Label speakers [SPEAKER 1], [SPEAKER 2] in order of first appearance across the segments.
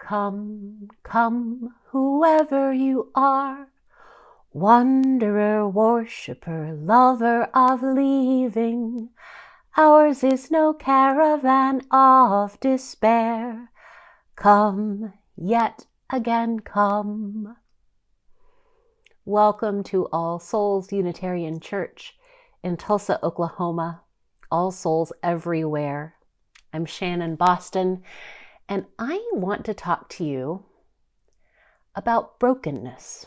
[SPEAKER 1] Come, come, whoever you are, wanderer, worshipper, lover of leaving, ours is no caravan of despair. Come, yet again come. Welcome to All Souls Unitarian Church in Tulsa, Oklahoma. All Souls everywhere. I'm Shannon Boston, and I want to talk to you about brokenness.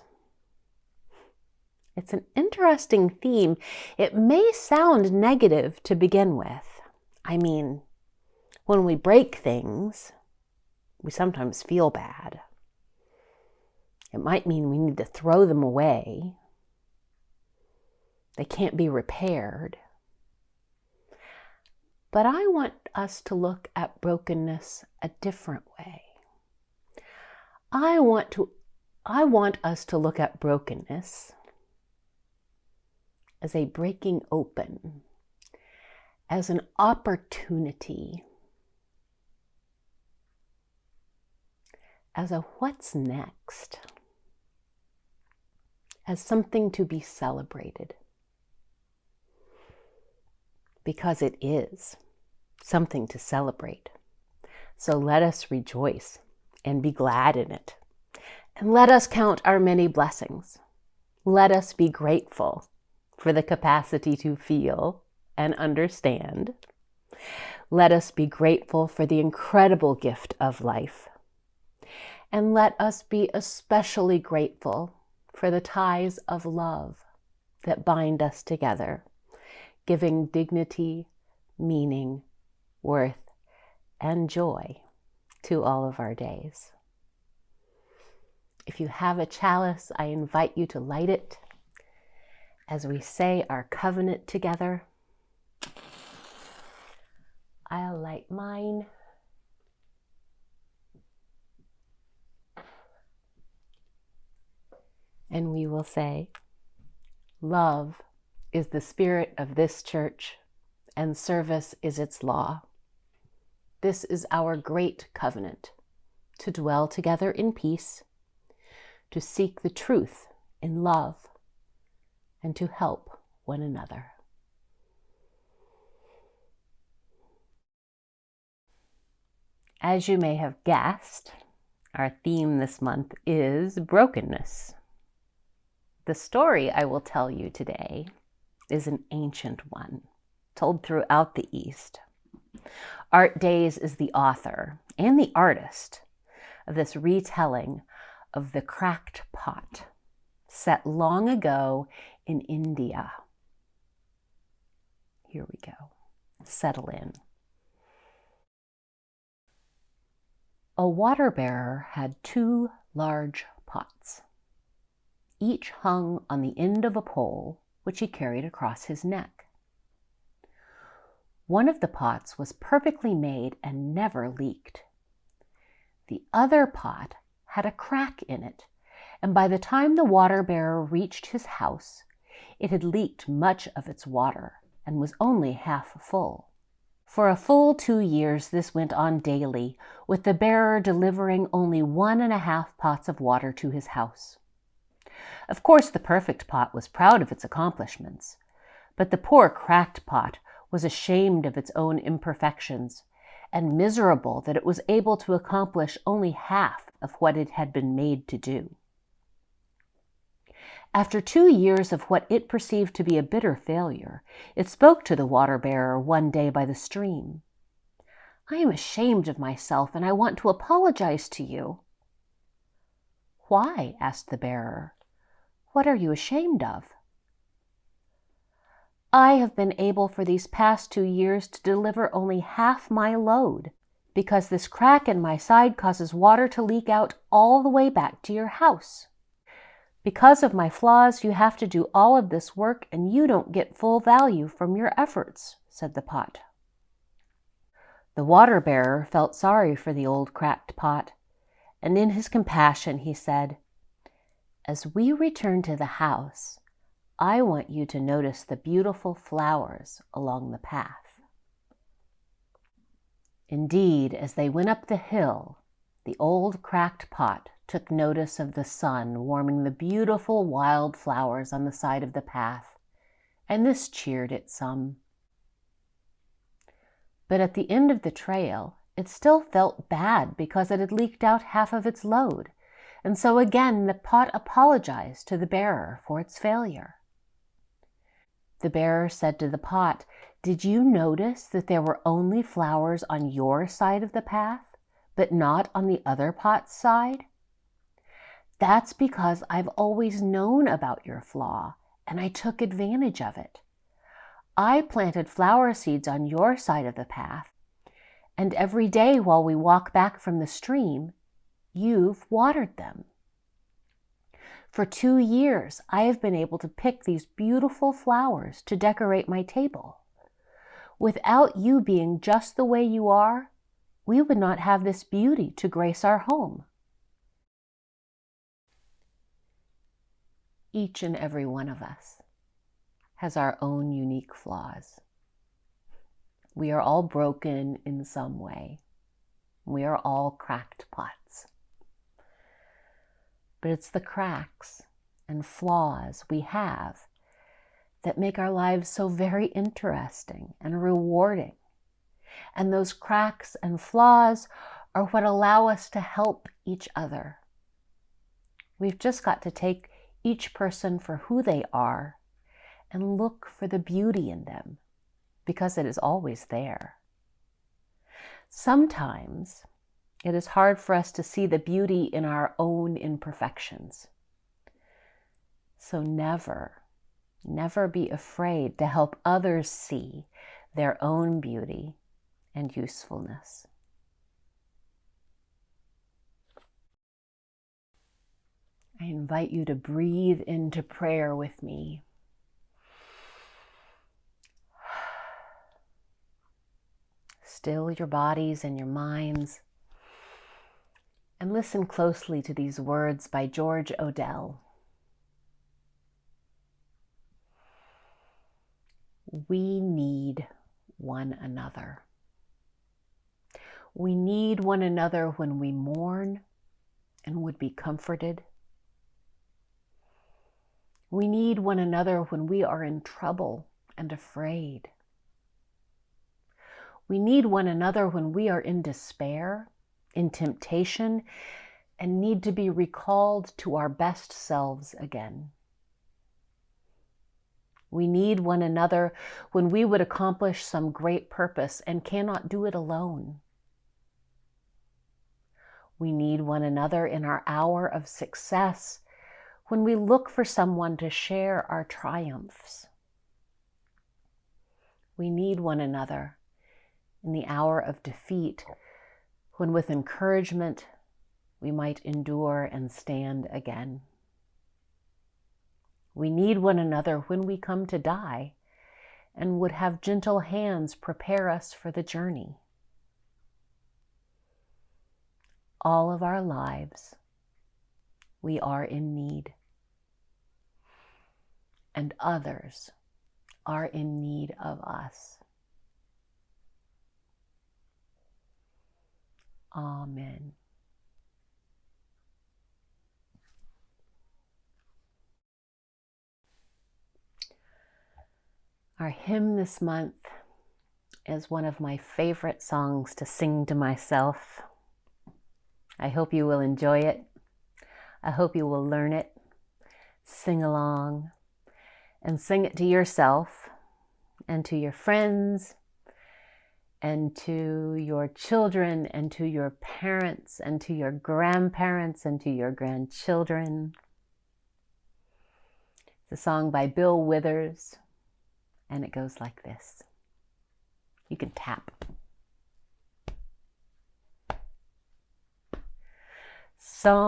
[SPEAKER 1] It's an interesting theme. It may sound negative to begin with. I mean, when we break things, we sometimes feel bad. It might mean we need to throw them away. They can't be repaired. But I want us to look at brokenness a different way. I want us to look at brokenness as a breaking open, as an opportunity, as a what's next, as something to be celebrated. Because it is something to celebrate. So let us rejoice and be glad in it. And let us count our many blessings. Let us be grateful for the capacity to feel and understand. Let us be grateful for the incredible gift of life. And let us be especially grateful for the ties of love that bind us together, giving dignity, meaning, worth, and joy to all of our days. If you have a chalice, I invite you to light it as we say our covenant together. I'll light mine. And we will say, love is the spirit of this church, and service is its law. This is our great covenant, to dwell together in peace, to seek the truth in love, and to help one another. As you may have guessed, our theme this month is brokenness. The story I will tell you today is an ancient one, told throughout the East. Art Days is the author and the artist of this retelling of the cracked pot, set long ago in India. Here we go. Settle in. A water bearer had two large pots. Each hung on the end of a pole, which he carried across his neck. One of the pots was perfectly made and never leaked. The other pot had a crack in it, and by the time the water bearer reached his house, it had leaked much of its water and was only half full. For a full 2 years this went on daily, with the bearer delivering only 1.5 pots of water to his house. Of course, the perfect pot was proud of its accomplishments, but the poor cracked pot was ashamed of its own imperfections and miserable that it was able to accomplish only half of what it had been made to do. After 2 years of what it perceived to be a bitter failure, it spoke to the water bearer one day by the stream. "I am ashamed of myself, and I want to apologize to you." "Why?" asked the bearer. "What are you ashamed of?" "I have been able for these past 2 years to deliver only half my load, because this crack in my side causes water to leak out all the way back to your house. Because of my flaws, you have to do all of this work, and you don't get full value from your efforts," said the pot. The water bearer felt sorry for the old cracked pot, and in his compassion he said, "As we return to the house, I want you to notice the beautiful flowers along the path." Indeed, as they went up the hill, The old cracked pot took notice of the sun warming the beautiful wild flowers on the side of the path, and this cheered it some. But at the end of the trail, it still felt bad because it had leaked out half of its load, and so again the pot apologized to the bearer for its failure. The bearer said to the pot, "Did you notice that there were only flowers on your side of the path, but not on the other pot's side? That's because I've always known about your flaw, and I took advantage of it. I planted flower seeds on your side of the path, and every day while we walk back from the stream, you've watered them. For 2 years, I have been able to pick these beautiful flowers to decorate my table. Without you being just the way you are, we would not have this beauty to grace our home." Each and every one of us has our own unique flaws. We are all broken in some way. We are all cracked pots. But it's the cracks and flaws we have that make our lives so very interesting and rewarding. And those cracks and flaws are what allow us to help each other. We've just got to take each person for who they are and look for the beauty in them, because it is always there. Sometimes it is hard for us to see the beauty in our own imperfections. So never be afraid to help others see their own beauty and usefulness. I invite you to breathe into prayer with me. Still your bodies and your minds, and listen closely to these words by George Odell. We need one another. We need one another when we mourn and would be comforted. We need one another when we are in trouble and afraid. We need one another when we are in despair, in temptation, and need to be recalled to our best selves again. We need one another when we would accomplish some great purpose and cannot do it alone. We need one another in our hour of success when we look for someone to share our triumphs. We need one another in the hour of defeat, when with encouragement we might endure and stand again. We need one another when we come to die and would have gentle hands prepare us for the journey. All of our lives, we are in need, and others are in need of us. Amen. Our hymn this month is one of my favorite songs to sing to myself. I hope you will enjoy it. I hope you will learn it, sing along, and sing it to yourself and to your friends and to your children and to your parents and to your grandparents and to your grandchildren. It's a song by Bill Withers, and it goes like this. You can tap. Sometimes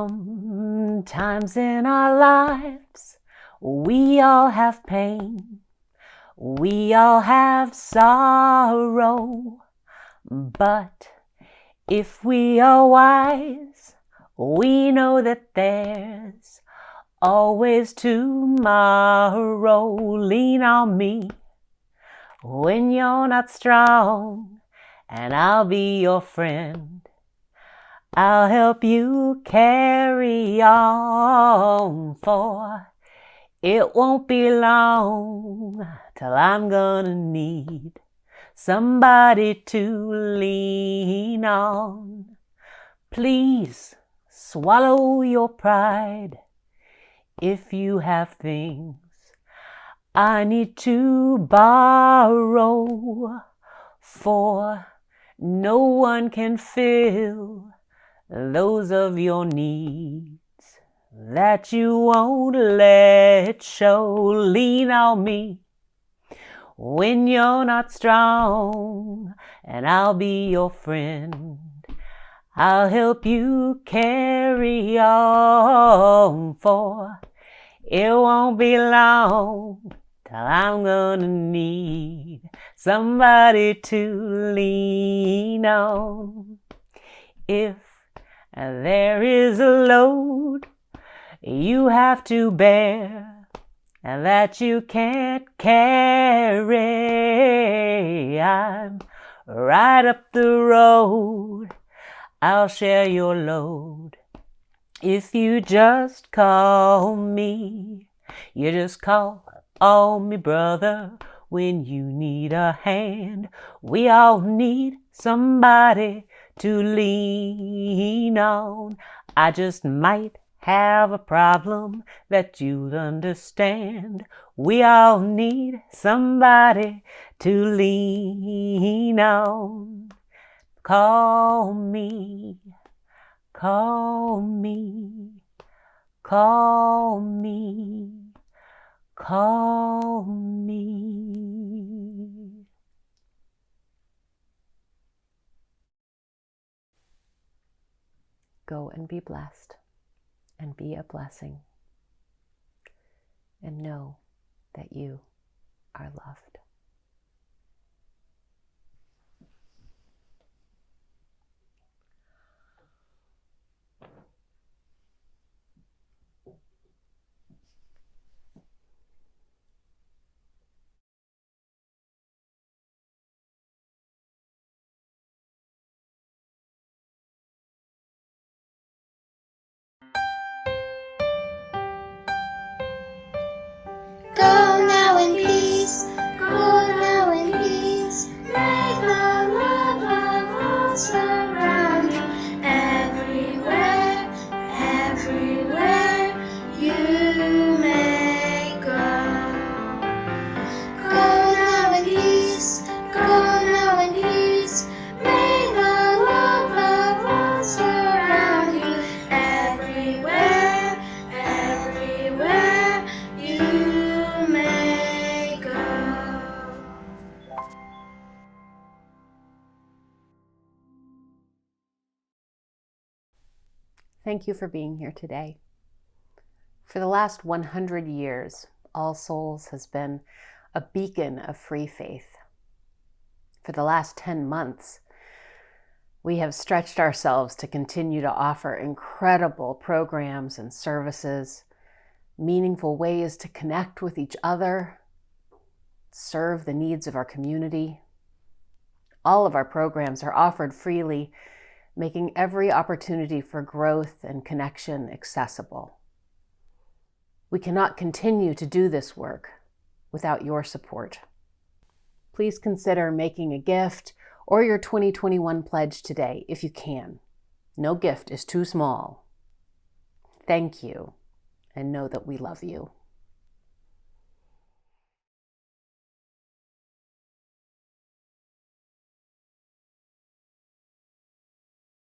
[SPEAKER 1] in our lives, we all have pain. We all have sorrow. But if we are wise, we know that there's always tomorrow. Lean on me when you're not strong, and I'll be your friend. I'll help you carry on, for it won't be long till I'm gonna need somebody to lean on. Please swallow your pride if you have things I need to borrow, for no one can fill those of your needs that you won't let show. Lean on me when you're not strong, and I'll be your friend. I'll help you carry on, for it won't be long till I'm gonna need somebody to lean on. If there is a load you have to bear and that you can't carry, I'm right up the road. I'll share your load if you just call me. You just call on me, brother, when you need a hand. We all need somebody to lean on. I just might have a problem that you'll understand. We all need somebody to lean on. Call me, call me, call me, call me. Go and be blessed and be a blessing, and know that you are loved.
[SPEAKER 2] Go now in peace, go now in peace. May the love of all surround you everywhere, everywhere you may go. Go now in peace, go now in peace. May the love of all surround you everywhere, everywhere you may go.
[SPEAKER 1] Thank you for being here today. For the last 100 years, All Souls has been a beacon of free faith. For the last 10 months, we have stretched ourselves to continue to offer incredible programs and services, meaningful ways to connect with each other, serve the needs of our community. All of our programs are offered freely, making every opportunity for growth and connection accessible. We cannot continue to do this work without your support. Please consider making a gift or your 2021 pledge today if you can. No gift is too small. Thank you, and know that we love you.